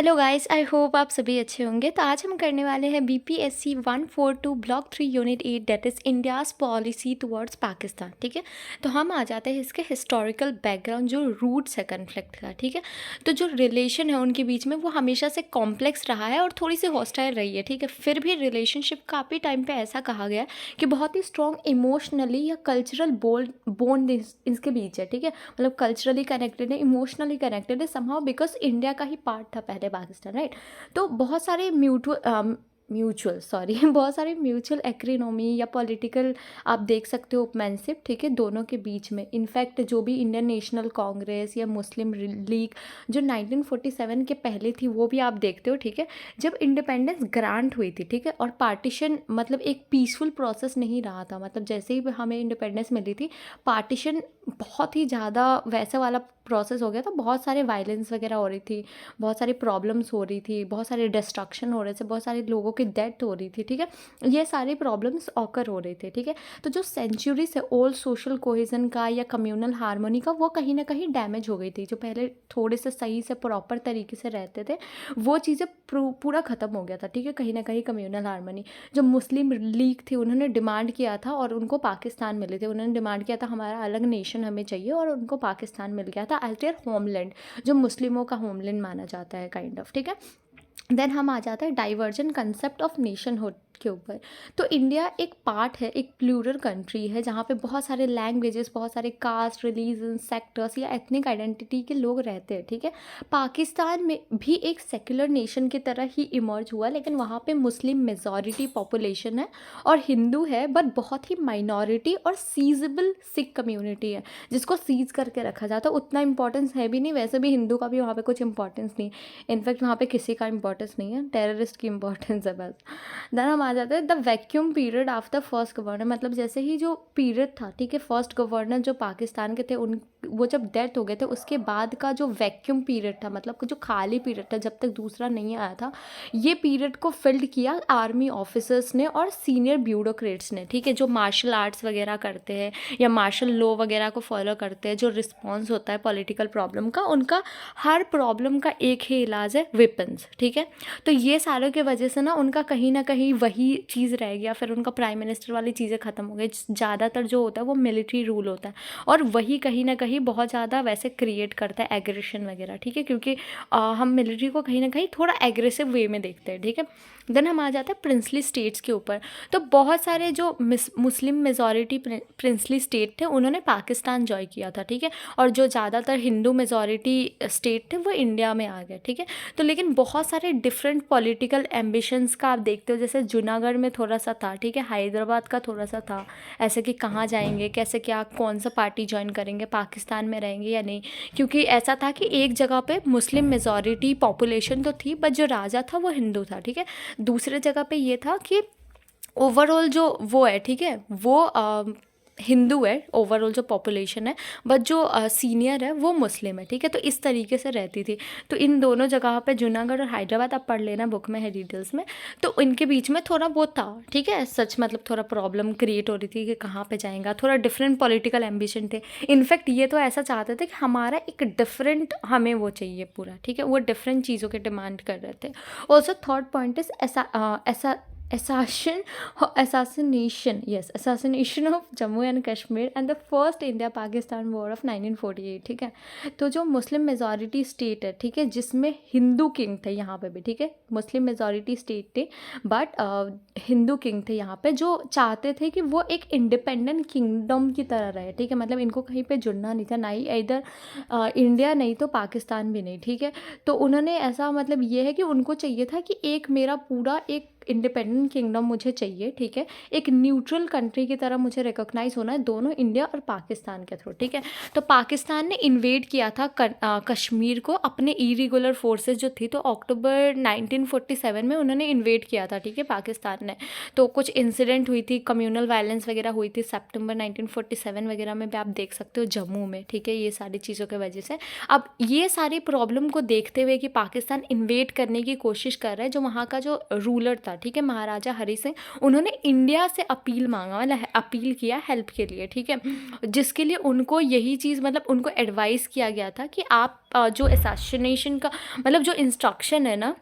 Hello guys, I hope आप सभी अच्छे होंगे। तो आज हम करने वाले हैं BPSC 142 block 3 unit 8 that is India's policy towards Pakistan. ठीक है, तो हम आ जाते हैं इसके हिस्टोरिकल बैकग्राउंड, जो रूट्स है कन्फ्लिक्ट का। ठीक है, तो जो रिलेशन है उनके बीच में वो हमेशा से कॉम्प्लेक्स रहा है और थोड़ी सी हॉस्टाइल रही है। ठीक है, फिर भी रिलेशनशिप काफ़ी टाइम पे ऐसा कहा गया है कि बहुत ही स्ट्रॉन्ग इमोशनली या कल्चरल बॉन्ड इसके बीच है। ठीक है, मतलब कल्चरली कनेक्टेड है, इमोशनली कनेक्टेड है समहाउ, बिकॉज इंडिया का ही पार्ट था पहले पाकिस्तान, राइट। तो बहुत सारे म्यूचुअल सॉरी बहुत सारे म्यूचुअल एक्रिनोमी या पॉलिटिकल आप देख सकते हो उपमेनशिप, ठीक है, दोनों के बीच में। इनफैक्ट जो भी इंडियन नेशनल कांग्रेस या मुस्लिम लीग जो 1947 के पहले थी वो भी आप देखते हो। ठीक है, जब इंडिपेंडेंस ग्रांट हुई थी, ठीक है, और पार्टीशन मतलब एक पीसफुल प्रोसेस नहीं रहा था। मतलब जैसे ही हमें इंडिपेंडेंस मिली थी, पार्टीशन बहुत ही ज़्यादा वैसा वाला प्रोसेस हो गया था। बहुत सारे वायलेंस वगैरह हो रही थी, बहुत सारी प्रॉब्लम्स हो रही थी, बहुत सारे डिस्ट्रक्शन हो रहे थे, बहुत सारे लोगों की डेथ हो रही थी। ठीक है, ये सारी प्रॉब्लम्स ऑकर हो रहे थे। ठीक है, तो जो सेंचुरी से ओल्ड सोशल कोहेजन का या कम्युनल हार्मोनी का वो कहीं ना कहीं डैमेज हो गई थी। जो पहले थोड़े से सही से प्रॉपर तरीके से रहते थे वो चीज़ें पूरा ख़त्म हो गया था। ठीक है, कहीं ना कहीं कम्युनल हार्मनी, जो मुस्लिम लीग थी उन्होंने डिमांड किया था और उनको पाकिस्तान मिले थे। उन्होंने डिमांड किया था हमारा अलग नेशन हमें चाहिए, और उनको पाकिस्तान मिल गया था एज देयर होमलैंड, जो मुस्लिमों का होमलैंड माना जाता है काइंड ऑफ। ठीक है, देन हम आ जाता है डाइवर्जन कंसेप्ट ऑफ नेशनहुड के ऊपर। तो इंडिया एक पार्ट है, एक प्लूरल कंट्री है जहाँ पे बहुत सारे लैंग्वेजेस, बहुत सारे कास्ट, रिलीजन, सेक्टर्स या एथनिक आइडेंटिटी के लोग रहते हैं। ठीक है, पाकिस्तान में भी एक सेक्युलर नेशन की तरह ही इमर्ज हुआ, लेकिन वहाँ पे मुस्लिम मेजॉरिटी पॉपुलेशन है और हिंदू है, बट बहुत ही माइनॉरिटी और सीजेबल सिख कम्युनिटी है जिसको सीज करके रखा जाता है। उतना इंपॉर्टेंस है भी नहीं, वैसे भी हिंदू का भी वहाँ पे कुछ इंपॉर्टेंस नहीं, इनफैक्ट वहाँ पे किसी का इंपॉर्टेंस नहीं है, टेररिस्ट की इंपॉर्टेंस है बस। देन हम आ जाते हैं the vacuum period after first governor. मतलब जैसे ही जो पीरियड था, ठीक है, फर्स्ट गवर्नर जो पाकिस्तान के थे उन वो जब डेथ हो गए थे उसके बाद का जो वैक्यूम पीरियड था, मतलब जो खाली पीरियड था जब तक दूसरा नहीं आया था, ये पीरियड को फिल्ड किया आर्मी ऑफिसर्स ने और सीनियर ब्यूरोक्रेट्स ने। ठीक है, जो मार्शल आर्ट्स वगैरह करते हैं या मार्शल लॉ वगैरह को फॉलो करते हैं, जो रिस्पॉन्स होता है पॉलिटिकल प्रॉब्लम का, उनका हर प्रॉब्लम का एक ही इलाज है, वेपन्स। ठीक है, तो ये सारों की वजह से ना उनका कहीं ना कहीं वही चीज़ रह गया। फिर उनका प्राइम मिनिस्टर वाली चीज़ें ख़त्म हो गई। ज़्यादातर जो होता है वो मिलिट्री रूल होता है, और वही कहीं ना कहीं बहुत ज़्यादा वैसे क्रिएट करता है एग्रेशन वगैरह। ठीक है, क्योंकि हम मिलिट्री को कहीं ना कहीं थोड़ा एग्रेसिव वे में देखते हैं। ठीक है, देन हम आ जाते हैं प्रिंसली स्टेट्स के ऊपर। तो बहुत सारे जो मुस्लिम मेजॉरिटी प्रिंसली स्टेट थे उन्होंने पाकिस्तान जॉइन किया था। ठीक है, और जो ज़्यादातर हिंदू मेजॉरिटी स्टेट थे वो इंडिया में आ गए। ठीक है, तो लेकिन बहुत सारे डिफरेंट पॉलिटिकल एम्बिशंस का आप देखते हो, जैसे जूनागढ़ में थोड़ा सा था, ठीक है, हैदराबाद का थोड़ा सा था, ऐसे कि कहाँ जाएंगे, कैसे, क्या, कौन सा पार्टी ज्वाइन करेंगे, पाकिस्तान में रहेंगे या नहीं। क्योंकि ऐसा था कि एक जगह पे मुस्लिम मेजॉरिटी पॉपुलेशन तो थी, बट जो राजा था वो हिंदू था। ठीक है, दूसरे जगह पे ये था कि ओवरऑल जो वो है, ठीक है, वो हिंदू है ओवरऑल जो पॉपुलेशन है, बट जो सीनियर है वो मुस्लिम है। ठीक है, तो इस तरीके से रहती थी। तो इन दोनों जगह पे जूनागढ़ और हैदराबाद आप पढ़ लेना, बुक में है डिटेल्स में। तो इनके बीच में थोड़ा वो था, ठीक है, सच मतलब थोड़ा प्रॉब्लम क्रिएट हो रही थी कि कहाँ पे जाएगा, थोड़ा डिफरेंट पॉलिटिकल एम्बिशन थे। इनफैक्ट ये तो ऐसा चाहते थे कि हमारा एक डिफरेंट हमें वो चाहिए पूरा। ठीक है, वो डिफरेंट चीज़ों के डिमांड कर रहे थे। ऑल्सो थर्ड पॉइंट इज ऐसा assassination of Jammu and Kashmir and the first India Pakistan war of 1948। ठीक है, तो जो मुस्लिम मेजॉरिटी स्टेट है, ठीक है, जिसमें हिंदू किंग थे यहाँ पे भी, ठीक है, मुस्लिम मेजॉरिटी स्टेट थे बट हिंदू किंग थे यहाँ पे, जो चाहते थे कि वो एक इंडिपेंडेंट किंगडम की तरह रहे। ठीक है, मतलब इनको कहीं पे जुड़ना नहीं था, ना ही इधर इंडिया नहीं तो पाकिस्तान भी नहीं। ठीक है, तो उन्होंने ऐसा मतलब ये है कि उनको चाहिए था कि एक मेरा पूरा एक इंडिपेंडेंट किंगडम मुझे चाहिए। ठीक है, एक न्यूट्रल कंट्री की तरह मुझे रिकॉग्नाइज होना है दोनों इंडिया और पाकिस्तान के थ्रू। ठीक है, तो पाकिस्तान ने इन्वेड किया था कश्मीर को अपने इरेगुलर फोर्सेस जो थी, तो अक्टूबर 1947 में उन्होंने इन्वेड किया था। ठीक है, पाकिस्तान ने, तो कुछ इंसिडेंट हुई थी, कम्युनल वायलेंस वगैरह हुई थी सितंबर 1947 वगैरह में भी आप देख सकते हो जम्मू में। ठीक है, ये सारी चीज़ों की वजह से अब ये सारी प्रॉब्लम को देखते हुए कि पाकिस्तान इन्वेड करने की कोशिश कर रहा है, जो वहाँ का जो रूलर था, ठीक है, महाराजा हरि सिंह, उन्होंने इंडिया से अपील मांगा, मतलब अपील किया हेल्प के लिए, ठीक है, जिसके लिए उनको यही चीज़ मतलब उनको एडवाइस किया गया था कि आप जो असैसिनेशन का मतलब जो इंस्ट्रक्शन है ना,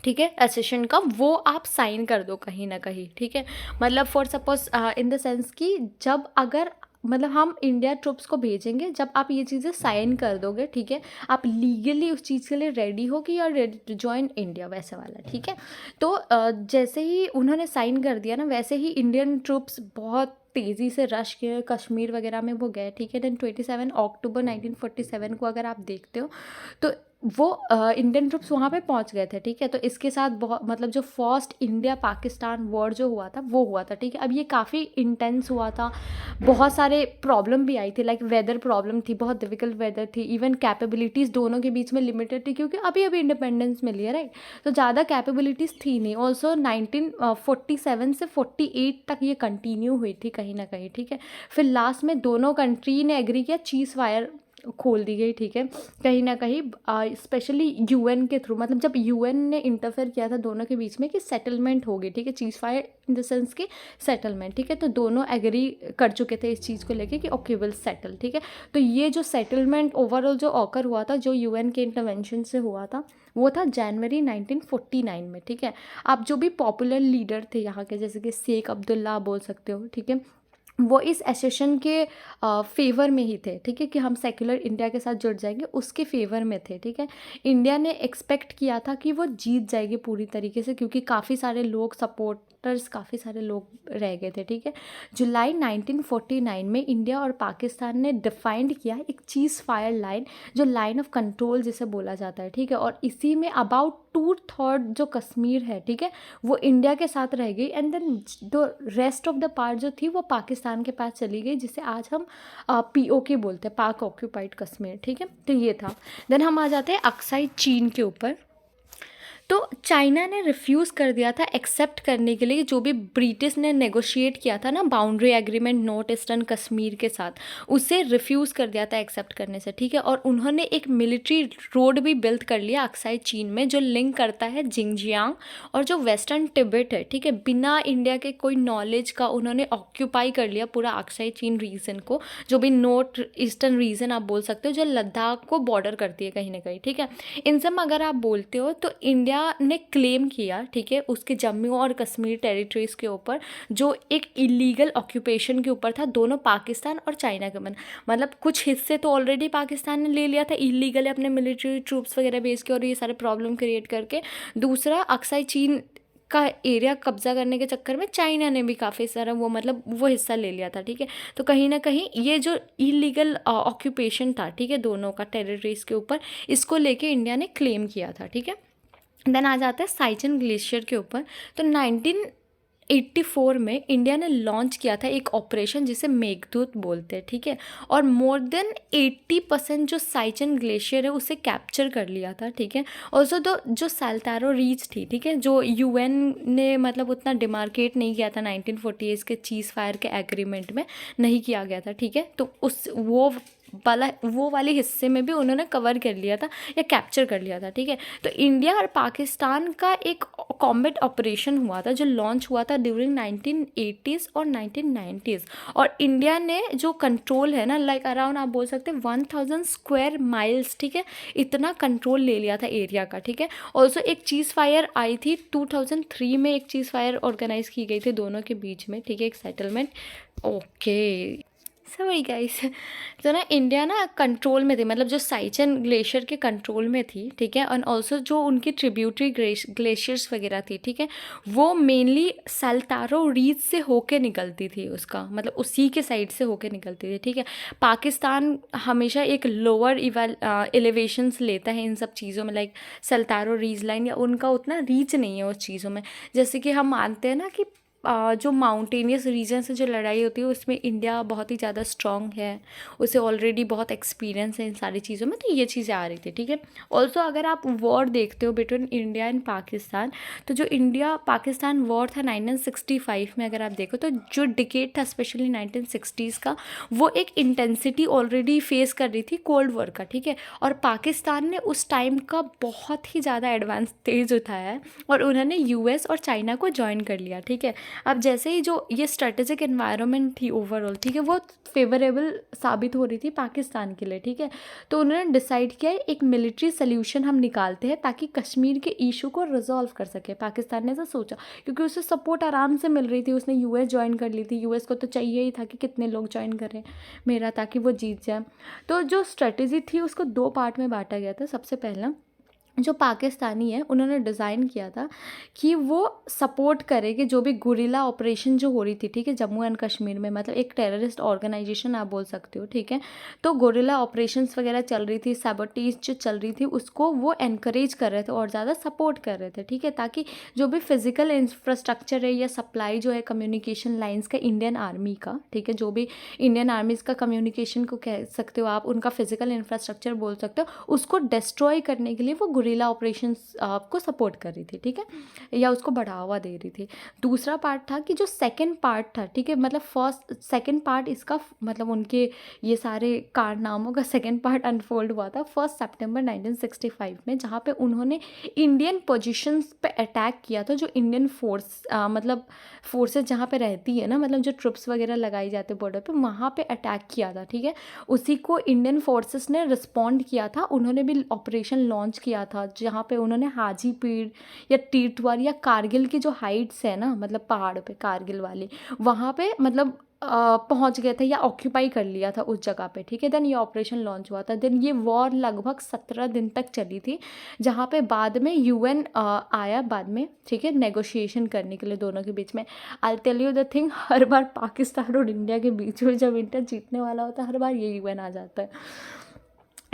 ठीक है, असेशन का, वो आप साइन कर दो कहीं ना कहीं, ठीक है, मतलब for suppose in the sense कि जब अगर मतलब हम इंडिया ट्रुप्स को भेजेंगे, जब आप ये चीज़ें साइन कर दोगे, ठीक है, आप लीगली उस चीज़ के लिए रेडी हो कि यार रेडी टू ज्वाइन इंडिया, वैसे वाला, ठीक है। तो जैसे ही उन्होंने साइन कर दिया ना, वैसे ही इंडियन ट्रुप्स बहुत तेज़ी से रश किए कश्मीर वगैरह में वो गए, ठीक है। देन 27 अक्टूबर 1947 को अगर आप देखते हो तो वो इंडियन ट्रुप्स वहाँ पे पहुँच गए थे, ठीक है। तो इसके साथ बहुत मतलब जो फर्स्ट इंडिया पाकिस्तान वॉर जो हुआ था वो हुआ था, ठीक है। अब ये काफ़ी इंटेंस हुआ था, बहुत सारे प्रॉब्लम भी आई थी, लाइक वेदर प्रॉब्लम थी, बहुत डिफिकल्ट वेदर थी, इवन कैपेबिलिटीज़ दोनों के बीच में लिमिटेड थी क्योंकि अभी अभी इंडिपेंडेंस मिली है, राइट। तो ज़्यादा कैपेबिलिटीज़ थी नहीं। ऑल्सो 1947 से 48 तक ये कंटिन्यू हुई थी कहीं ना कहीं, ठीक है। फिर लास्ट में दोनों कंट्री ने एग्री किया, चीज़ फायर खोल दी गई, ठीक है, कहीं ना कहीं स्पेशली यूएन के थ्रू, मतलब जब यूएन ने इंटरफेयर किया था दोनों के बीच में कि सेटलमेंट होगी, ठीक है, चीज़ फायर इन द सेंस कि सेटलमेंट, ठीक है। तो दोनों एग्री कर चुके थे इस चीज़ को लेके कि ओके विल सेटल, ठीक है। तो ये जो सेटलमेंट ओवरऑल जो ऑकर हुआ था, जो यूएन के इंटरवेंशन से हुआ था, वो था जनवरी 1949 में, ठीक है। आप जो भी पॉपुलर लीडर थे यहाँ के, जैसे कि शेख अब्दुल्ला बोल सकते हो, ठीक है, वो इस एसेशन के फेवर में ही थे, ठीक है, कि हम सेक्युलर इंडिया के साथ जुड़ जाएंगे, उसके फेवर में थे, ठीक है। इंडिया ने एक्सपेक्ट किया था कि वो जीत जाएगी पूरी तरीके से क्योंकि काफ़ी सारे लोग सपोर्टर्स, काफ़ी सारे लोग रह गए थे, ठीक है। जुलाई 1949 में इंडिया और पाकिस्तान ने डिफाइंड किया एक चीज़ फायर लाइन, जो लाइन ऑफ कंट्रोल जिसे बोला जाता है, ठीक है। और इसी में अबाउट 2/3 जो कश्मीर है, ठीक है, वो इंडिया के साथ रह गई, and then the rest of the part जो थी वो पाकिस्तान के पास चली गई, जिसे आज हम POK बोलते हैं, पाक ऑक्यूपाइड कश्मीर, ठीक है। तो ये था। देन हम आ जाते हैं अक्साई चीन के ऊपर। तो चाइना ने रिफ्यूज़ कर दिया था एक्सेप्ट करने के लिए जो भी ब्रिटिश ने नेगोशिएट किया था ना boundary agreement north eastern Kashmir के साथ, उसे रिफ्यूज़ कर दिया था एक्सेप्ट करने से, ठीक है। और उन्होंने एक मिलिट्री रोड भी बिल्ड कर लिया अक्साई चीन में, जो लिंक करता है जिंगजियांग और जो वेस्टर्न तिब्बत है, ठीक है। बिना इंडिया के कोई नॉलेज का उन्होंने ऑक्यूपाई कर लिया पूरा अक्साई चीन रीजन को, जो भी नॉर्थ ईस्टर्न रीजन आप बोल सकते हो, जो लद्दाख को बॉर्डर करती है कहीं ना कहीं, ठीक है। इन सब अगर आप बोलते हो तो इंडिया ने क्लेम किया, ठीक है, उसके जम्मू और कश्मीर टेरिटरीज के ऊपर जो एक इलीगल ऑक्यूपेशन के ऊपर था, दोनों पाकिस्तान और चाइना के मतलब कुछ हिस्से तो ऑलरेडी पाकिस्तान ने ले लिया था इलीगल अपने मिलिट्री ट्रूप्स वगैरह भेज के और ये सारे प्रॉब्लम क्रिएट करके। दूसरा अक्साई चीन का एरिया कब्जा करने के चक्कर में चाइना ने भी काफ़ी सारा वो मतलब वो हिस्सा ले लिया था, ठीक है। तो कहीं ना कहीं ये जो इलीगल ऑक्यूपेशन था, ठीक है, दोनों का टेरिटरीज के ऊपर, इसको लेके इंडिया ने क्लेम किया था, ठीक है। देन आ जाता है साइचन ग्लेशियर के ऊपर। तो 1984 में इंडिया ने लॉन्च किया था एक ऑपरेशन जिसे मेघदूत बोलते हैं, ठीक है। और मोर देन 80% जो साइचन ग्लेशियर है उसे कैप्चर कर लिया था, ठीक है। ऑल्सो तो जो साल्तारो रीच थी, ठीक है, जो यूएन ने मतलब उतना डिमार्केट नहीं किया था 1948 के चीज़ फायर के एग्रीमेंट में नहीं किया गया था, ठीक है। तो उस वो वाले हिस्से में भी उन्होंने कवर कर लिया था या कैप्चर कर लिया था, ठीक है। तो इंडिया और पाकिस्तान का एक कॉम्बैट ऑपरेशन हुआ था जो लॉन्च हुआ था ड्यूरिंग 1980s और 1990s। और इंडिया ने जो कंट्रोल है ना, लाइक अराउंड आप बोल सकते हैं 1000 स्क्वायर माइल्स, ठीक है, इतना कंट्रोल ले लिया था एरिया का, ठीक है। ऑल्सो एक चीज़ फायर आई थी 2003 में, एक चीज़ फायर ऑर्गेनाइज की गई थी दोनों के बीच में, ठीक है, एक सेटलमेंट। Okay sorry guys. तो ना इंडिया ना कंट्रोल में थी, मतलब जो साइचन ग्लेशियर के कंट्रोल में थी, ठीक है। और ऑल्सो जो उनकी ट्रिब्यूटरी ग्लेशियर्स वगैरह थी, ठीक है, वो मेनली साल्तारो रीच से होके निकलती थी, उसका मतलब उसी के साइड से होके निकलती थी, ठीक है। पाकिस्तान हमेशा एक लोअर एलिवेशंस लेता है इन सब चीज़ों में, लाइक साल्तारो रीच लाइन, या उनका उतना रीच नहीं है उस चीज़ों में। जैसे कि हम मानते हैं ना कि जो माउंटेनियस रीजन से जो लड़ाई होती है उसमें इंडिया बहुत ही ज़्यादा स्ट्रॉन्ग है, उसे ऑलरेडी बहुत एक्सपीरियंस है इन सारी चीज़ों में, तो ये चीज़ें आ रही थी, ठीक है। ऑल्सो अगर आप वॉर देखते हो बिटवीन इंडिया एंड पाकिस्तान, तो जो इंडिया पाकिस्तान वॉर था 1965 में, अगर आप देखो तो जो डिकेड था स्पेशली 1960s का, वो एक इंटेंसिटी ऑलरेडी फेस कर रही थी कोल्ड वॉर का, ठीक है। और पाकिस्तान ने उस टाइम का बहुत ही ज़्यादा एडवांस तेज उठाया है और उन्होंने यूएस और चाइना को ज्वाइन कर लिया, ठीक है। अब जैसे ही जो ये स्ट्रेटेजिक एनवायरनमेंट थी ओवरऑल, ठीक है, वो फेवरेबल साबित हो रही थी पाकिस्तान के लिए, ठीक है। तो उन्होंने डिसाइड किया एक मिलिट्री सोल्यूशन हम निकालते हैं ताकि कश्मीर के इशू को रिजॉल्व कर सके। पाकिस्तान ने ऐसा सोचा क्योंकि उसे सपोर्ट आराम से मिल रही थी, उसने यूएस ज्वाइन कर ली थी, यूएस को तो चाहिए ही था कि कितने लोग ज्वाइन करें मेरा, ताकि वो जीत जाए। तो जो स्ट्रेटेजी थी उसको दो पार्ट में बांटा गया था। सबसे पहला जो पाकिस्तानी है उन्होंने डिज़ाइन किया था कि वो सपोर्ट करे कि जो भी गुरिल्ला ऑपरेशन जो हो रही थी, ठीक है, जम्मू एंड कश्मीर में, मतलब एक टेररिस्ट ऑर्गेनाइजेशन आप बोल सकते हो, ठीक है। तो गुरिल्ला ऑपरेशंस वगैरह चल रही थी, सैबोटेज जो चल रही थी उसको वो एनकरेज कर रहे थे और ज़्यादा सपोर्ट कर रहे थे, ठीक है, ताकि जो भी फिजिकल इंफ्रास्ट्रक्चर है या सप्लाई जो है कम्युनिकेशन लाइन्स का इंडियन आर्मी का, ठीक है, जो भी इंडियन आर्मीज़ का कम्युनिकेशन को कह सकते हो आप, उनका फिजिकल इंफ्रास्ट्रक्चर बोल सकते हो, उसको डिस्ट्रॉय करने के लिए वो गुरिल्ला ऑपरेशंस को सपोर्ट कर रही थी, ठीक है, या उसको बढ़ावा दे रही थी। दूसरा पार्ट था कि जो सेकंड पार्ट था, ठीक है, मतलब फर्स्ट सेकंड पार्ट इसका मतलब उनके ये सारे कारनामों का सेकंड पार्ट अनफोल्ड हुआ था 1 सितंबर 1965 में, जहाँ पे उन्होंने इंडियन पोजीशंस पे अटैक किया था। जो इंडियन फोर्स मतलब फोर्सेस जहाँ पे रहती है ना, मतलब जो ट्रुप्स वगैरह लगाई जाते बॉर्डर पे, वहाँ पे अटैक किया था, ठीक है। उसी को इंडियन फोर्सेस ने रिस्पॉन्ड किया था, उन्होंने भी ऑपरेशन लॉन्च किया था जहाँ पे उन्होंने हाजीपीर या टीटवार या कारगिल की जो हाइट्स है ना, मतलब पहाड़ पे कारगिल वाली, वहाँ पे मतलब पहुँच गए थे या ऑक्यूपाई कर लिया था उस जगह पे, ठीक है। देन ये ऑपरेशन लॉन्च हुआ था। देन ये वॉर लगभग 17 दिन तक चली थी, जहाँ पे बाद में यूएन आया बाद में, ठीक है, नेगोशिएशन करने के लिए दोनों के बीच में। I tell you the thing, हर बार पाकिस्तान और इंडिया के बीच में जब इंडिया जीतने वाला होता है हर बार ये यूएन आ जाता है,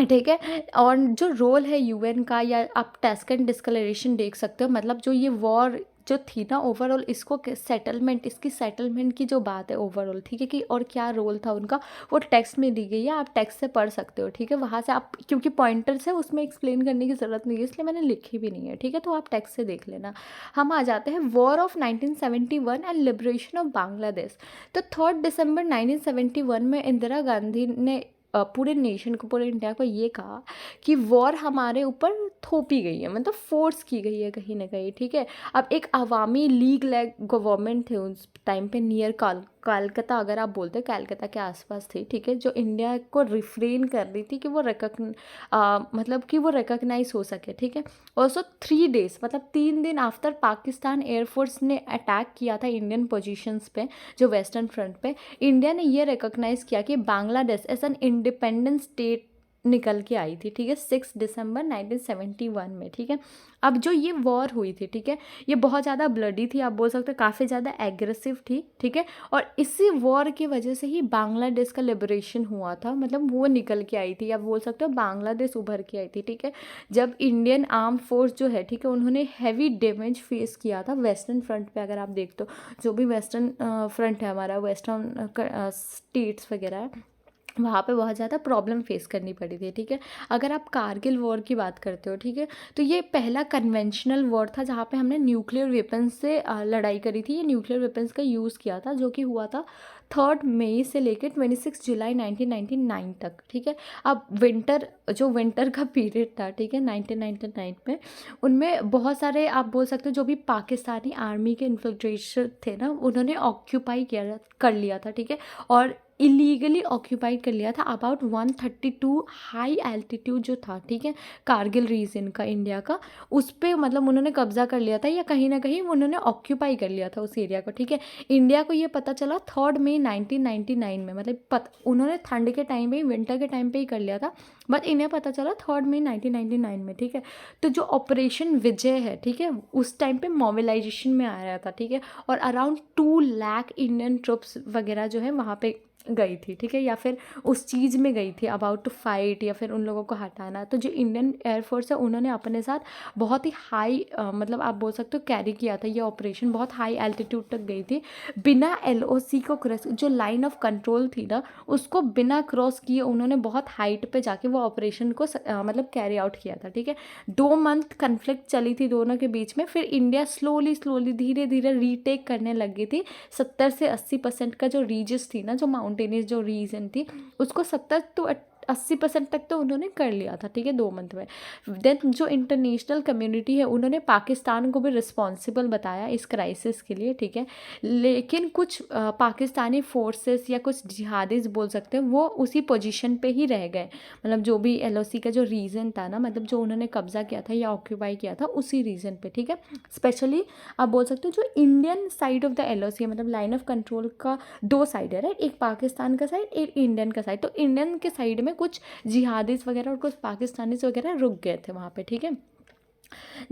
ठीक है। और जो रोल है यूएन का, या आप टैस्केंट डिस्क्लेरेशन देख सकते हो, मतलब जो ये वॉर जो थी ना ओवरऑल, इसको सेटलमेंट, इसकी सेटलमेंट की जो बात है ओवरऑल, ठीक है, कि और क्या रोल था उनका, वो टेक्स्ट में दी गई है, आप टेक्स्ट से पढ़ सकते हो, ठीक है। वहाँ से आप, क्योंकि पॉइंटर्स है उसमें एक्सप्लेन करने की ज़रूरत नहीं है, इसलिए मैंने लिखी भी नहीं है, ठीक है, तो आप टेक्स्ट से देख लेना। हम आ जाते हैं war of 1971 and liberation of Bangladesh. तो 3 दिसंबर 1971 में इंदिरा गांधी ने पूरे नेशन को, पूरे इंडिया को ये कहा कि वॉर हमारे ऊपर थोपी गई है, मतलब फोर्स की गई है कहीं ना कहीं, ठीक है। अब एक अवामी लीग लैग गवर्नमेंट थे उस टाइम पे नियर कलकत्ता, अगर आप बोलते हैं कलकत्ता के आसपास थी, ठीक है, जो इंडिया को रिफ्रेन कर रही थी कि वो मतलब कि वो रिकॉग्नाइज हो सके, ठीक है। ऑल्सो 3 डेज मतलब 3 दिन आफ्टर पाकिस्तान एयरफोर्स ने अटैक किया था इंडियन पोजीशंस पे, जो वेस्टर्न फ्रंट पे, इंडिया ने ये रिकॉग्नाइज किया कि Bangladesh as an independent state निकल के आई थी, ठीक है, 6 दिसंबर 1971 में, ठीक है। अब जो ये वॉर हुई थी, ठीक है, ये बहुत ज़्यादा ब्लडी थी, आप बोल सकते हो काफ़ी ज़्यादा एग्रेसिव थी, ठीक है। और इसी वॉर की वजह से ही बांग्लादेश का लिबरेशन हुआ था, मतलब वो निकल के आई थी, आप बोल सकते हो बांग्लादेश उभर के आई थी, ठीक है। जब इंडियन आर्म फोर्स जो है, ठीक है, उन्होंने हैवी डैमेज फेस किया था वेस्टर्न फ्रंट पे। अगर आप देखते हो जो भी वेस्टर्न फ्रंट है हमारा, वेस्टर्न स्टेट्स वगैरह है, वहाँ पे बहुत ज़्यादा प्रॉब्लम फेस करनी पड़ी थी, ठीक है। अगर आप कारगिल वॉर की बात करते हो, ठीक है, तो ये पहला कन्वेंशनल वॉर था जहाँ पे हमने न्यूक्लियर वेपन्स से लड़ाई करी थी, ये न्यूक्लियर वेपन्स का यूज़ किया था, जो कि हुआ था 3 मई से लेकर 26 जुलाई 1999 तक, ठीक है। अब विंटर का पीरियड था, ठीक है, 1999 में, उनमें बहुत सारे आप बोल सकते हो जो भी पाकिस्तानी आर्मी के इन्फिल्ट्रेशन थे ना, उन्होंने ऑक्यूपाई कर लिया था, ठीक है, और इलीगली ऑक्यूपाइड कर लिया था अबाउट 132 हाई एल्टीट्यूड जो था, ठीक है, कारगिल रीजन का इंडिया का, उस पर मतलब उन्होंने कब्जा कर लिया था, या कहीं ना कहीं उन्होंने ऑक्यूपाई कर लिया था उस एरिया को, ठीक है। इंडिया को ये पता चला 3 मई 1999 में, मतलब उन्होंने ठंड के टाइम पे ही, विंटर के टाइम पे ही कर लिया था, बट इन्हें पता चला 3 मई 1999 में, ठीक है। तो जो ऑपरेशन विजय है, ठीक है, उस टाइम पे मोबिलाइजेशन में आ रहा था, ठीक है, और अराउंड 2 लाख इंडियन ट्रुप्स वगैरह जो है वहाँ पे गई थी, ठीक है, या फिर उस चीज़ में गई थी अबाउट टू फाइट या फिर उन लोगों को हटाना। तो जो इंडियन एयरफोर्स है उन्होंने अपने साथ बहुत ही हाई मतलब आप बोल सकते हो कैरी किया था ये ऑपरेशन, बहुत हाई एल्टीट्यूड तक गई थी बिना एलओसी को क्रॉस, जो लाइन ऑफ कंट्रोल थी ना उसको बिना क्रॉस किए उन्होंने बहुत हाइट पे जाके वो ऑपरेशन को मतलब कैरी आउट किया था, ठीक है। 2 मंथ कन्फ्लिक्ट चली थी दोनों के बीच में, फिर इंडिया स्लोली स्लोली धीरे धीरे रीटेक करने लग गई थी। 70 से 80% का जो रीजस थी ना, जो माउंटेनियस जो रीजन थी, उसको 70 to 80% तक तो उन्होंने कर लिया था, ठीक है, 2 मंथ में। देन जो इंटरनेशनल कम्युनिटी है उन्होंने पाकिस्तान को भी रिस्पॉन्सिबल बताया इस क्राइसिस के लिए, ठीक है। लेकिन कुछ पाकिस्तानी फोर्सेस या कुछ जिहादीज बोल सकते हैं वो उसी पोजीशन पे ही रह गए, मतलब जो भी एलओसी का जो रीजन था ना, मतलब जो उन्होंने कब्जा किया था या ऑक्यूपाई किया था उसी रीजन पे, ठीक है। स्पेशली आप बोल सकते हो जो Indian side of the LOC, मतलब लाइन ऑफ कंट्रोल का 2 साइड है, राइट, एक पाकिस्तान का साइड एक इंडियन का साइड। तो इंडियन के साइड में कुछ जिहादीज वगैरह और कुछ पाकिस्तानीज वगैरह रुक गए थे वहाँ पे, ठीक है।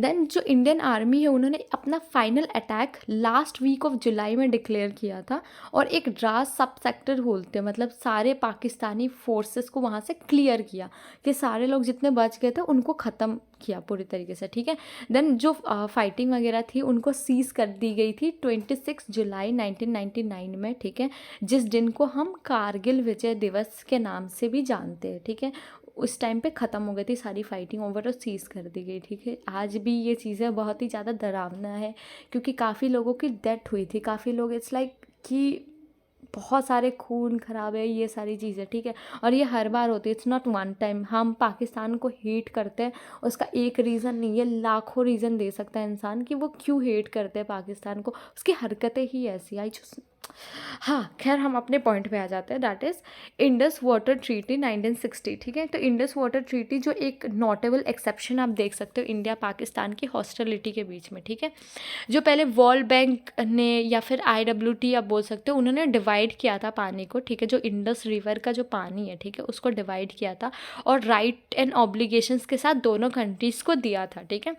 देन जो इंडियन आर्मी है उन्होंने अपना final attack last week of July में डिक्लेयर किया था और एक द्रास सब सेक्टर बोलते हैं, मतलब सारे पाकिस्तानी फोर्सेस को वहाँ से क्लियर किया कि सारे लोग जितने बच गए थे उनको ख़त्म किया पूरी तरीके से, ठीक है। देन जो फाइटिंग वगैरह थी उनको सीज कर दी गई थी 26 जुलाई 1999 में, ठीक है, जिस दिन को हम कारगिल विजय दिवस के नाम से भी जानते हैं, ठीक है। उस टाइम पे ख़त्म हो गई थी सारी फाइटिंग ओवर और सीज़ कर दी गई, ठीक है। आज भी ये चीज़ें बहुत ही ज़्यादा डरावना है क्योंकि काफ़ी लोगों की डेथ हुई थी, काफ़ी लोग इट्स लाइक कि बहुत सारे खून खराब है ये सारी चीज़ें, ठीक है। और ये हर बार होती है, इट्स नॉट वन टाइम। हम पाकिस्तान को हेट करते हैं उसका एक रीज़न नहीं है, लाखों रीज़न दे सकता है इंसान कि वो क्यों हेट करते हैं पाकिस्तान को, उसकी हरकतें ही ऐसी आई जो। हाँ, खैर हम अपने पॉइंट पे आ जाते हैं, that is Indus water treaty 1960, ठीक है। तो इंडस वाटर ट्रीटी जो एक नोटेबल एक्सेप्शन आप देख सकते हो इंडिया पाकिस्तान की हॉस्टिलिटी के बीच में, ठीक है। जो पहले वर्ल्ड बैंक ने या फिर IWT आप बोल सकते हो उन्होंने डिवाइड किया था पानी को, ठीक है, जो इंडस रिवर का जो पानी है, ठीक है, उसको डिवाइड किया था और राइट एंड ऑब्लिगेशंस के साथ दोनों कंट्रीज़ को दिया था, ठीक है।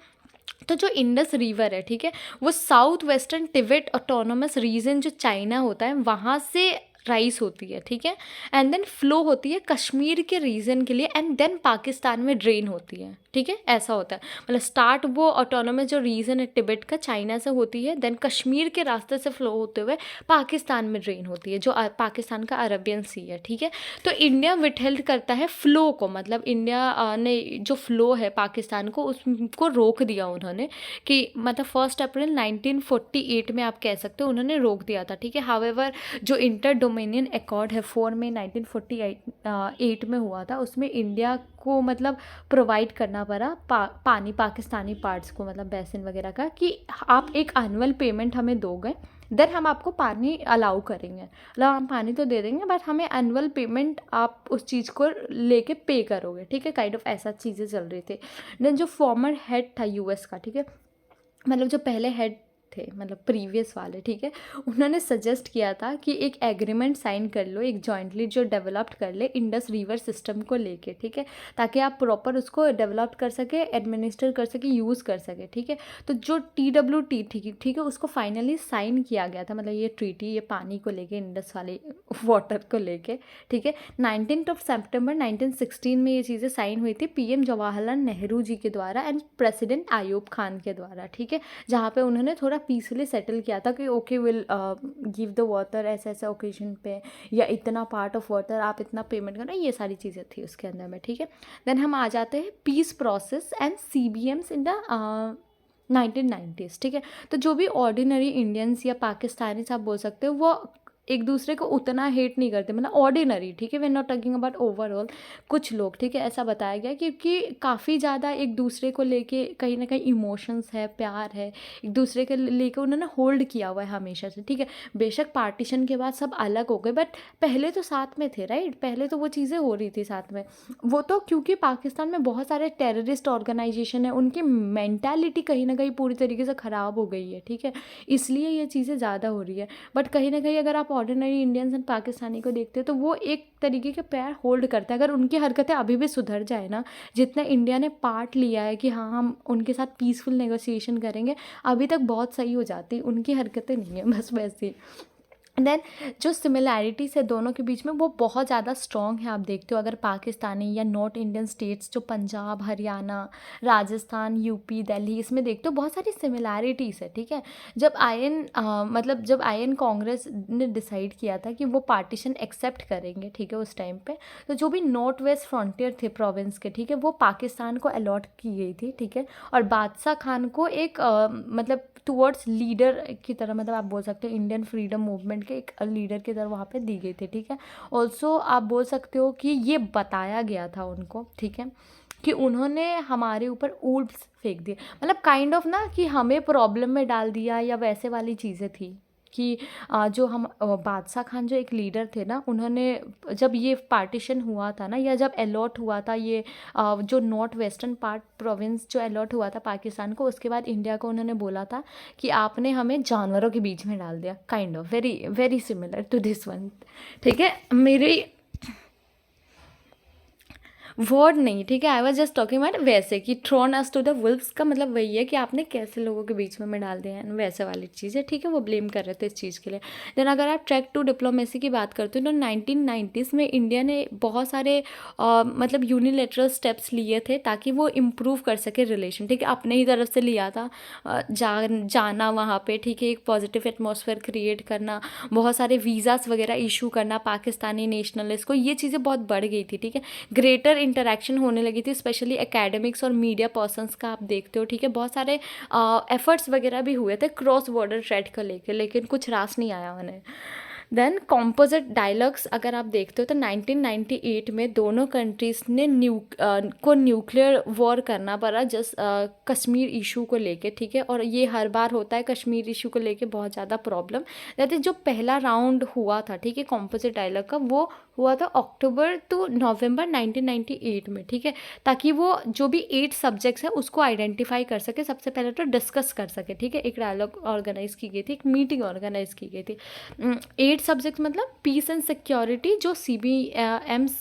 तो जो इंडस रिवर है, ठीक है, वो south western Tibet autonomous region जो चाइना होता है वहाँ से राइस होती है, ठीक है, एंड देन फ्लो होती है कश्मीर के रीजन के लिए एंड देन पाकिस्तान में ड्रेन होती है, ठीक है, ऐसा होता है। मतलब स्टार्ट वो ऑटोनोमस जो रीजन है टिबेट का चाइना से होती है, देन कश्मीर के रास्ते से फ्लो होते हुए पाकिस्तान में ड्रेन होती है जो पाकिस्तान का अरबियन सी है, ठीक है। तो इंडिया विथहेल्ड करता है फ्लो को, मतलब इंडिया ने जो फ्लो है पाकिस्तान को उसको रोक दिया उन्होंने कि मतलब 1 अप्रैल 1948 में आप कह सकते हो उन्होंने रोक दिया था, ठीक है। हावेवर जो इंटर डोमिनियन अकॉर्ड है 4 मई 1948 में हुआ था, उसमें इंडिया को मतलब प्रोवाइड करना पड़ा पानी पाकिस्तानी पार्ट्स को, मतलब बेसिन वगैरह का, कि आप एक एनुअल पेमेंट हमें दोगे देन हम आपको पानी अलाउ करेंगे, मतलब हम पानी तो दे देंगे बट हमें एनुअल पेमेंट आप उस चीज़ को लेके पे करोगे, ठीक है, काइंड ऑफ ऐसा चीज़ें चल रही थी। देन जो फॉर्मर हेड था US का, ठीक है, मतलब जो पहले हेड थे मतलब प्रीवियस वाले, ठीक है, उन्होंने सजेस्ट किया था कि एक एग्रीमेंट साइन कर लो, एक जॉइंटली जो डेवलप्ड कर ले इंडस रिवर सिस्टम को लेके, ठीक है, ताकि आप प्रॉपर उसको डेवलप कर सके, एडमिनिस्टर कर सके, यूज़ कर सके, ठीक है। तो जो TWT ठीक है उसको फाइनली साइन किया गया था, मतलब ये ट्रीटी, ये पानी को लेके इंडस वाले वाटर को लेके, ठीक है। 19 सितंबर 1916 में ये चीज़ें साइन हुई थी PM जवाहरलाल नेहरू जी के द्वारा एंड प्रेसिडेंट आयूब खान के द्वारा, ठीक है, जहाँ पे उन्होंने थोड़ा पीसफुली सेटल किया था कि okay will give the water ऐसे ऐसे ओकेजन पे, या इतना पार्ट ऑफ वाटर आप इतना पेमेंट करना, ये सारी चीज़ें थी उसके अंदर में, ठीक है। देन हम आ जाते हैं peace process and CBMs in the 1990s, ठीक है। तो जो भी ऑर्डिनरी इंडियंस या पाकिस्तानी आप बोल सकते हो वो एक दूसरे को उतना हेट नहीं करते, मतलब ऑर्डिनरी, ठीक है, we are not talking about overall, कुछ लोग, ठीक है, ऐसा बताया गया क्योंकि काफ़ी ज़्यादा एक दूसरे को लेके कहीं ना कहीं इमोशंस है, प्यार है, एक दूसरे के लेके उन्होंने होल्ड किया हुआ है हमेशा से, ठीक है। बेशक पार्टीशन के बाद सब अलग हो गए बट पहले तो साथ में थे, राइट, पहले तो वो चीज़ें हो रही थी साथ में। वो तो क्योंकि पाकिस्तान में बहुत सारे टेररिस्ट ऑर्गेनाइजेशन है, उनकी मैंटेलिटी कहीं ना कहीं पूरी तरीके से ख़राब हो गई है, ठीक है, इसलिए ये चीज़ें ज़्यादा हो रही है। बट कहीं ना कहीं अगर आप ऑर्डिनरी इंडियंस एंड पाकिस्तानी को देखते हो तो वो एक तरीके के पैर होल्ड करता है, अगर उनकी हरकतें अभी भी सुधर जाए ना, जितना इंडिया ने पार्ट लिया है कि हाँ हम उनके साथ पीसफुल नेगोशिएशन करेंगे, अभी तक बहुत सही हो जाती, उनकी हरकतें नहीं है बस वैसी। देन जो सिमिलैरिटीज़ है दोनों के बीच में वो बहुत ज़्यादा स्ट्रॉन्ग है। आप देखते हो अगर पाकिस्तानी या नॉर्थ इंडियन स्टेट्स जो पंजाब, हरियाणा, राजस्थान, यूपी, दिल्ली, इसमें देखते हो बहुत सारी सिमिलैरिटीज़ है, ठीक है। जब आईएन कांग्रेस ने डिसाइड किया था कि वो पार्टीशन एक्सेप्ट करेंगे, ठीक है, उस टाइम पे, तो जो भी नॉर्थ वेस्ट फ्रंटियर थे प्रोविंस के, ठीक है, वो पाकिस्तान को अलॉट की गई थी, ठीक है। और बादशाह खान को एक मतलब टुवर्ड्स लीडर की तरह, मतलब आप बोल सकते हो इंडियन फ्रीडम मूवमेंट के एक लीडर की तरह वहाँ पे दी गई थी, ठीक है। ऑल्सो आप बोल सकते हो कि ये बताया गया था उनको, ठीक है, कि उन्होंने हमारे ऊपर ऊँट्स फेंक दिए, मतलब काइंड ऑफ ना कि हमें प्रॉब्लम में डाल दिया, या वैसे वाली चीज़ें थी कि जो हम बादशाह खान जो एक लीडर थे ना, उन्होंने जब ये पार्टीशन हुआ था ना, या जब अलॉट हुआ था ये जो नॉर्थ वेस्टर्न पार्ट प्रोविंस जो अलॉट हुआ था पाकिस्तान को, उसके बाद इंडिया को उन्होंने बोला था कि आपने हमें जानवरों के बीच में डाल दिया, kind of very very similar to this one, ठीक है। मेरी वर्ड नहीं, ठीक है, I was just talking about वैसे कि thrown us to the wolves का मतलब वही है कि आपने कैसे लोगों के बीच में डाल दिया है, वैसे वाली चीज़ है, ठीक है। वो ब्लेम कर रहे थे इस चीज़ के लिए। देन अगर आप ट्रैक टू डिप्लोमेसी की बात करते हो तो 1990s में इंडिया ने बहुत सारे मतलब यूनिलेटरल स्टेप्स लिए थे ताकि वो इम्प्रूव कर सके रिलेशन, ठीक है, अपने ही तरफ से लिया था। जाना वहाँ पे, ठीक है, एक पॉजिटिव एटमॉस्फेयर क्रिएट करना, बहुत सारे वीज़ास वगैरह इशू करना पाकिस्तानी नेशनलिस्ट को, ये चीज़ें बहुत बढ़ गई थी, ठीक है। ग्रेटर इंटरेक्शन होने लगी थी, स्पेशली एकेडमिक्स और मीडिया पर्सन्स का आप देखते हो, ठीक है। बहुत सारे एफर्ट्स वगैरह भी हुए थे क्रॉस बॉर्डर ट्रेड को लेकर, लेकिन कुछ रास नहीं आया उन्हें। देन कॉम्पोजिट डायलॉग्स अगर आप देखते हो तो 1998 में दोनों कंट्रीज़ ने न्यूक्लियर वॉर करना पड़ा जस्ट कश्मीर इशू को लेके, ठीक है। और ये हर बार होता है कश्मीर इशू को लेके बहुत ज़्यादा प्रॉब्लम। दैट इज़ जो पहला राउंड हुआ था, ठीक है, कॉम्पोजिट डायलॉग का, वो हुआ था अक्टूबर टू नवंबर 1998 में, ठीक है, ताकि वो जो भी 8 सब्जेक्ट्स हैं उसको आइडेंटिफाई कर सके, सबसे पहले तो डिस्कस कर सके, ठीक है। एक डायलॉग ऑर्गेनाइज की गई थी, एक मीटिंग ऑर्गेनाइज की गई थी। 8 सब्जेक्ट मतलब पीस एंड सिक्योरिटी जो CBMS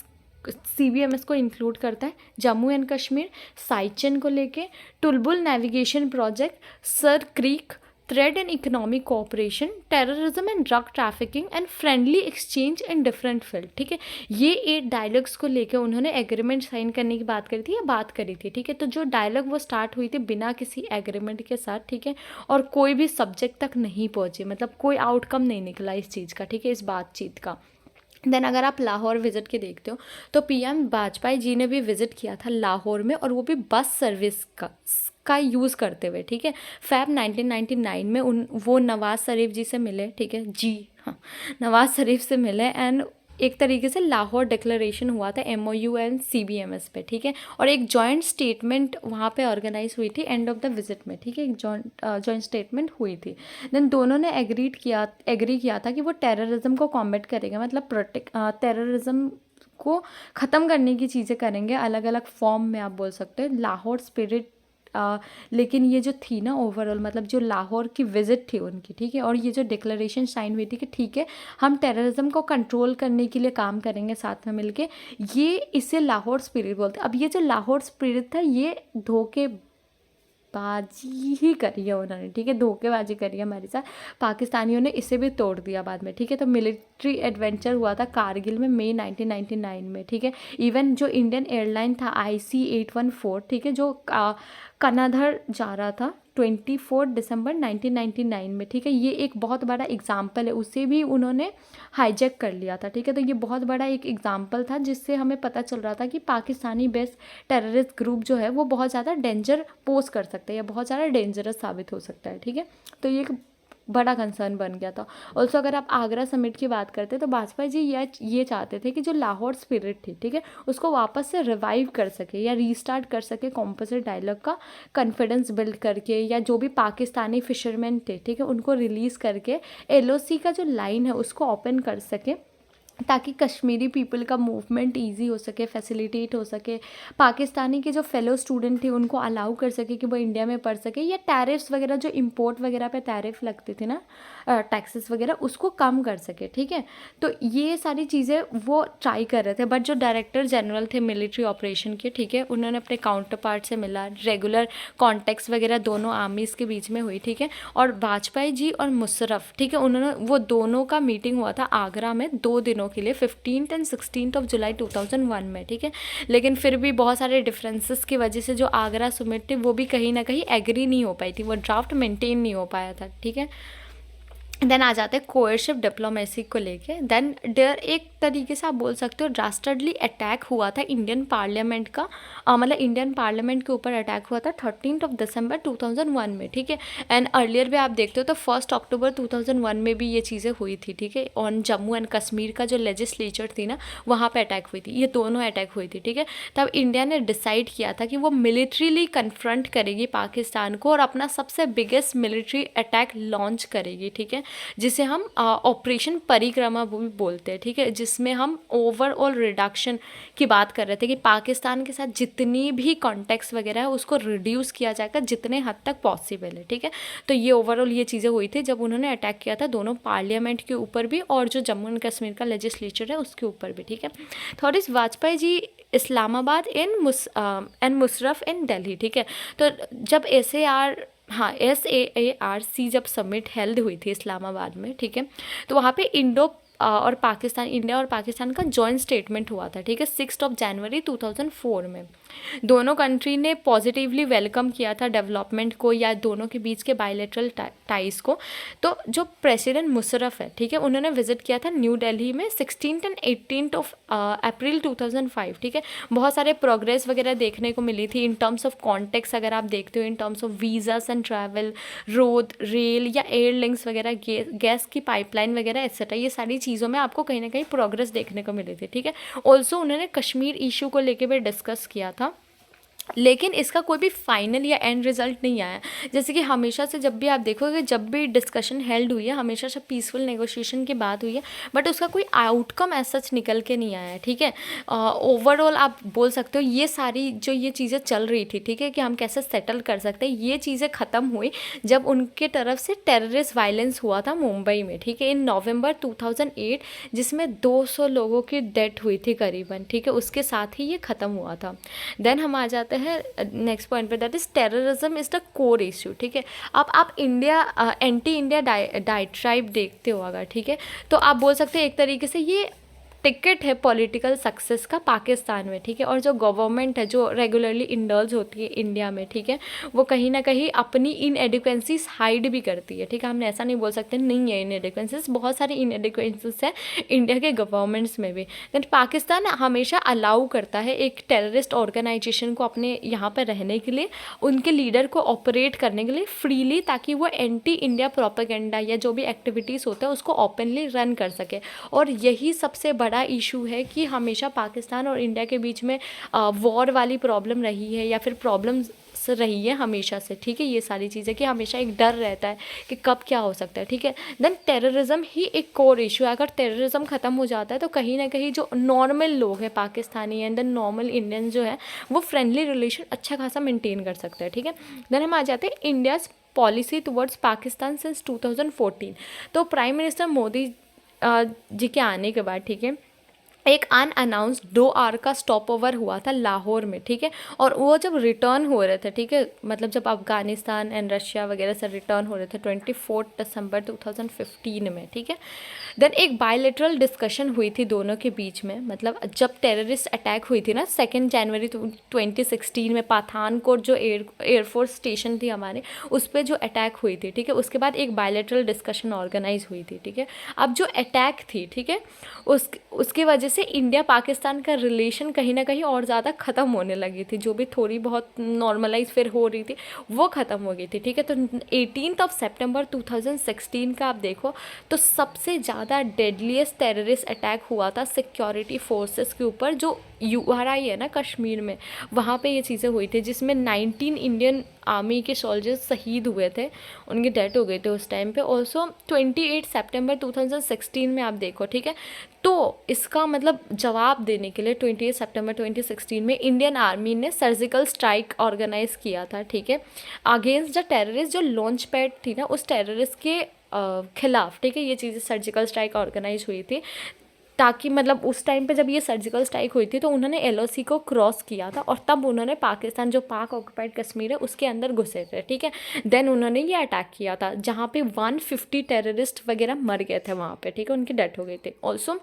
को इंक्लूड करता है, जम्मू एंड कश्मीर, साइचन को लेके, Tulbul navigation project, Sir Creek, trade and economic cooperation, terrorism and drug trafficking and friendly exchange in different field, ठीक है। ये 8 डायलॉग्स को लेकर उन्होंने एग्रीमेंट साइन करने की बात करी थी या बात करी थी, ठीक है। तो जो डायलॉग वो स्टार्ट हुई थी बिना किसी एग्रीमेंट के साथ, ठीक है, और कोई भी सब्जेक्ट तक नहीं पहुंचे, मतलब कोई आउटकम नहीं निकला इस चीज़ का, ठीक है, इस बातचीत का। देन अगर आप लाहौर विज़िट के देखते हो तो PM वाजपेयी जी ने भी विज़िट किया था लाहौर में, और वो भी बस सर्विस का यूज़ करते हुए, ठीक है। Feb 1999 में वो नवाज़ शरीफ जी से मिले, ठीक है, जी हाँ, नवाज़ शरीफ से मिले, एंड एक तरीके से लाहौर डिक्लेरेशन हुआ था MOU एंड CBMS पे, ठीक है। और एक जॉइंट स्टेटमेंट वहाँ पे ऑर्गेनाइज हुई थी एंड ऑफ द विजिट में, ठीक है, एक जॉइंट स्टेटमेंट हुई थी। देन दोनों ने एग्री किया था कि वो टेररिज्म को कॉम्बैट करेंगे, मतलब टेररिज्म को ख़त्म करने की चीज़ें करेंगे अलग अलग फॉर्म में, आप बोल सकते हो लाहौर स्पिरिट। लेकिन ये जो थी ना ओवरऑल, मतलब जो लाहौर की विज़िट थी उनकी, ठीक है, और ये जो डिक्लेरेशन साइन हुई थी कि ठीक है हम टेररिज्म को कंट्रोल करने के लिए काम करेंगे साथ में मिलके, ये इसे लाहौर स्पिरिट बोलते हैं। अब ये जो लाहौर स्पिरिट था ये धोखेबाजी ही करी है उन्होंने, ठीक है, धोखेबाजी करी है हमारे साथ, पाकिस्तानियों ने इसे भी तोड़ दिया बाद में, ठीक है। तो मिलिट्री एडवेंचर हुआ था कारगिल में मई 1999 में, ठीक है। इवन जो इंडियन एयरलाइन था IC-814, ठीक है, जो कनाधर जा रहा था 24 दिसंबर 1999 में, ठीक है, ये एक बहुत बड़ा एग्जाम्पल है, उसे भी उन्होंने हाईजैक कर लिया था, ठीक है। तो ये बहुत बड़ा एक एग्जाम्पल था जिससे हमें पता चल रहा था कि पाकिस्तानी बेस्ड टेररिस्ट ग्रुप जो है वो बहुत ज़्यादा डेंजर पोज कर सकता है या बहुत ज़्यादा डेंजरस साबित हो सकता है, ठीक है। तो ये एक बड़ा कंसर्न बन गया था। ऑल्सो अगर आप आगरा समिट की बात करते हैं तो वाजपेयी जी ये चाहते थे कि जो लाहौर स्पिरिट थी, ठीक है, उसको वापस से रिवाइव कर सके या रीस्टार्ट कर सके कॉम्पोजिट डायलॉग का, कॉन्फिडेंस बिल्ड करके, या जो भी पाकिस्तानी फिशरमैन थे, ठीक है, उनको रिलीज़ करके LOC का जो लाइन है उसको ओपन कर सके, ताकि कश्मीरी पीपल का मूवमेंट इजी हो सके, फैसिलिटेट हो सके, पाकिस्तानी के जो फेलो स्टूडेंट थे उनको अलाउ कर सके कि वो इंडिया में पढ़ सके, या टैरिफ्स वगैरह जो इंपोर्ट वगैरह पे टैरिफ लगते थे ना, टैक्सेस वगैरह, उसको कम कर सके, ठीक है। तो ये सारी चीज़ें वो ट्राई कर रहे थे। बट जो डायरेक्टर जनरल थे मिलिट्री ऑपरेशन के, ठीक है, उन्होंने अपने काउंटर पार्ट से मिला, रेगुलर कॉन्टेक्ट्स वगैरह दोनों आर्मीज़ के बीच में हुई, ठीक है। और वाजपेयी जी और मुशर्रफ, ठीक है, उन्होंने वो दोनों का मीटिंग हुआ था आगरा में 2 दिनों के लिए, 15 एंड 16 जुलाई 2001 में, ठीक है। लेकिन फिर भी बहुत सारे डिफरेंसेस की वजह से जो आगरा समिट थी वो भी कहीं ना कहीं एग्री नहीं हो पाई थी, वो ड्राफ्ट मेंटेन नहीं हो पाया था, ठीक है। देन आ जाते हैं कोएर्सिव डिप्लोमेसी को लेके। देन डेयर एक तरीके से आप बोल सकते हो रास्टर्डली अटैक हुआ था इंडियन पार्लियामेंट का, मतलब इंडियन पार्लियामेंट के ऊपर अटैक हुआ था 13 दिसंबर 2001 में, ठीक है। एंड अर्लियर भी आप देखते हो तो 1 अक्टूबर 2001 में भी ये चीज़ें हुई थी, ठीक है। ऑन जम्मू एंड कश्मीर का जो लेजिस्लेचर थी ना, वहाँ पे अटैक हुई थी, ये दोनों अटैक हुई थी, ठीक है। तब इंडिया ने डिसाइड किया था कि वो मिलिट्रीली कन्फ्रंट करेगी पाकिस्तान को और अपना सबसे बिगेस्ट मिलिट्री अटैक लॉन्च करेगी, ठीक है, जिसे हम ऑपरेशन परिक्रमा भी बोलते हैं, ठीक है, जिसमें हम ओवरऑल रिडक्शन की बात कर रहे थे कि पाकिस्तान के साथ जितनी भी कॉन्टेक्ट्स वगैरह है उसको रिड्यूस किया जाएगा जितने हद तक पॉसिबल है, ठीक है। तो ये ओवरऑल ये चीज़ें हुई थी जब उन्होंने अटैक किया था दोनों पार्लियामेंट के ऊपर भी और जो जम्मू एंड कश्मीर का लेजिस्लेचर है उसके ऊपर भी, ठीक है। थॉरिस वाजपेयी जी इस्लामाबाद एंड मुशर्रफ इन दिल्ली, ठीक है। तो जब SAARC जब समिट हेल्ड हुई थी इस्लामाबाद में, ठीक है, तो वहाँ पे इंडिया और पाकिस्तान का जॉइंट स्टेटमेंट हुआ था, ठीक है, 6 जनवरी 2004 में। दोनों कंट्री ने पॉजिटिवली वेलकम किया था डेवलपमेंट को या दोनों के बीच के बायलैटरल टाइज को। तो जो प्रेसिडेंट मुशर्रफ है, ठीक है, उन्होंने विजिट किया था न्यू दिल्ली में 16 एंड 18 अप्रैल 2005, ठीक है। बहुत सारे प्रोग्रेस वगैरह देखने को मिली थी इन टर्म्स ऑफ कॉन्टेक्स्ट, अगर आप देखते हो in terms of visas and travel, road, rail या एयर लिंक्स वगैरह, गैस की पाइपलाइन वगैरह एक्सेट्रा, ये सारी चीज़ों में आपको कहीं ना कहीं प्रोग्रेस देखने को मिली थी, ठीक है। ऑल्सो उन्होंने कश्मीर इशू को लेकर भी डिस्कस किया था, लेकिन इसका कोई भी फाइनल या एंड रिजल्ट नहीं आया। जैसे कि हमेशा से जब भी आप देखोगे, जब भी डिस्कशन हेल्ड हुई है हमेशा से पीसफुल नेगोशिएशन की बात हुई है, बट उसका कोई आउटकम ऐसा सच निकल के नहीं आया है, ठीक है। ओवरऑल आप बोल सकते हो ये सारी जो ये चीज़ें चल रही थी, ठीक है, कि हम कैसे सेटल कर सकते हैं, ये चीज़ें ख़त्म हुई जब उनके तरफ से टेररिस्ट वायलेंस हुआ था मुंबई में, ठीक है, इन नवंबर 2008, जिसमें 200 लोगों की डेथ हुई थी करीबन, ठीक है, उसके साथ ही ये ख़त्म हुआ था। देन हम आ जाते है नेक्स्ट पॉइंट पे, that is terrorism is the core issue, ठीक है। आप इंडिया एंटी इंडिया डाइट्राइब देखते हो अगर, ठीक है, तो आप बोल सकते हैं एक तरीके से ये टिकट है पॉलिटिकल सक्सेस का पाकिस्तान में, ठीक है। और जो गवर्नमेंट है जो रेगुलरली इंडल्ज होती है इंडिया में, ठीक है, वो कहीं ना कहीं अपनी इनएडिक्वेंसीज हाइड भी करती है, ठीक है। हमने ऐसा नहीं बोल सकते नहीं है इनएडिक्वेंसीज, बहुत सारी इनएडिक्वेंसीज है इंडिया के गवर्नमेंट्स में भी। देन पाकिस्तान हमेशा अलाउ करता है एक टेररिस्ट ऑर्गेनाइजेशन को अपने यहाँ पर रहने के लिए, उनके लीडर को ऑपरेट करने के लिए फ्रीली, ताकि वो एंटी इंडिया प्रोपेगेंडा या जो भी एक्टिविटीज़ होता है उसको ओपनली रन कर सके। और यही सबसे बड़ा इशू है कि हमेशा पाकिस्तान और इंडिया के बीच में वॉर वाली प्रॉब्लम रही है या फिर प्रॉब्लम्स रही है हमेशा से, ठीक है। ये सारी चीज़ें कि हमेशा एक डर रहता है कि कब क्या हो सकता है, ठीक है। देन टेररिज्म ही एक कोर इशू है। अगर टेररिज्म ख़त्म हो जाता है तो कहीं ना कहीं जो नॉर्मल लोग हैं Pakistani and then normal Indian जो है वो फ्रेंडली रिलेशन अच्छा खासा मेंटेन कर सकते हैं, ठीक है। देन हम आ जाते हैं India's policy towards Pakistan since 2014। तो प्राइम मिनिस्टर मोदी जी के आने के बाद, ठीक है, एक अनअनाउंस्ड 2 आवर का स्टॉप ओवर हुआ था लाहौर में, ठीक है। और वो जब रिटर्न हो रहे थे, ठीक है, मतलब जब अफगानिस्तान एंड रशिया वगैरह से रिटर्न हो रहे थे 24 दिसंबर 2015 में, ठीक है। देन एक बायलैटरल डिस्कशन हुई थी दोनों के बीच में, मतलब जब टेररिस्ट अटैक हुई थी ना 2 जनवरी 2016 में, पठानकोट जो एयरफोर्स स्टेशन थी हमारे, उस पर जो अटैक हुई थी, ठीक है, उसके बाद एक बायलैटरल डिस्कशन ऑर्गेनाइज हुई थी, ठीक है। अब जो अटैक थी, ठीक है, उसकी वजह से इंडिया पाकिस्तान का रिलेशन कहीं ना कहीं और ज़्यादा ख़त्म होने लगी थी, जो भी थोड़ी बहुत नॉर्मलाइज फिर हो रही थी वो ख़त्म हो गई थी, ठीक है। तो 18 सितंबर 2016 का आप देखो तो सबसे ज़्यादा डेडलीस्ट टेररिस्ट अटैक हुआ था सिक्योरिटी फोर्सेस के ऊपर, जो URI है ना कश्मीर में, वहाँ पे ये चीज़ें हुई थी, जिसमें 19 इंडियन आर्मी के सोल्जर्स शहीद हुए थे, उनकी डेथ हो गई थी उस टाइम पे। ऑल्सो 28 सितंबर 2016 में आप देखो, ठीक है। तो इसका मतलब जवाब देने के लिए 28 सितंबर 2016 में इंडियन आर्मी ने सर्जिकल स्ट्राइक ऑर्गेनाइज किया था, ठीक है, अगेंस्ट द टेररिस्ट, जो लॉन्च पैड थी ना उस टेररिस्ट के खिलाफ, ठीक है। ये चीज़ें सर्जिकल स्ट्राइक ऑर्गेनाइज हुई थी ताकि मतलब उस टाइम पे जब ये सर्जिकल स्ट्राइक हुई थी तो उन्होंने एलओसी को क्रॉस किया था और तब उन्होंने पाकिस्तान, जो पाक ऑक्युपाइड कश्मीर है, उसके अंदर घुसे थे, ठीक है। देन उन्होंने ये अटैक किया था जहाँ पे 150 टेररिस्ट वगैरह मर गए थे वहाँ पे, ठीक है, उनकी डेथ हो गई थी। ऑल्सो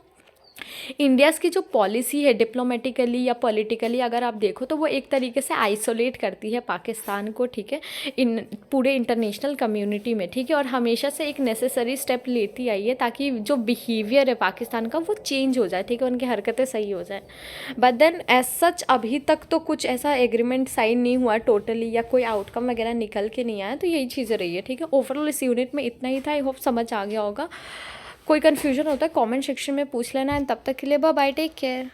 इंडियाज़ की जो पॉलिसी है डिप्लोमेटिकली या पॉलिटिकली अगर आप देखो तो वो एक तरीके से आइसोलेट करती है पाकिस्तान को, ठीक है, इन पूरे इंटरनेशनल कम्युनिटी में, ठीक है, और हमेशा से एक नेसेसरी स्टेप लेती आई है ताकि जो बिहेवियर है पाकिस्तान का वो चेंज हो जाए, ठीक है, उनकी हरकतें सही हो जाए। बट देन एज सच अभी तक तो कुछ ऐसा एग्रीमेंट साइन नहीं हुआ टोटली, या कोई आउटकम वगैरह निकल के नहीं आया, तो यही चीज़ें रही है, ठीक है। ओवरऑल इस यूनिट में इतना ही था, आई होप समझ आ गया होगा। कोई कन्फ्यूजन होता है कमेंट सेक्शन में पूछ लेना, एंड तब तक के लिए बाय बाय, टेक केयर।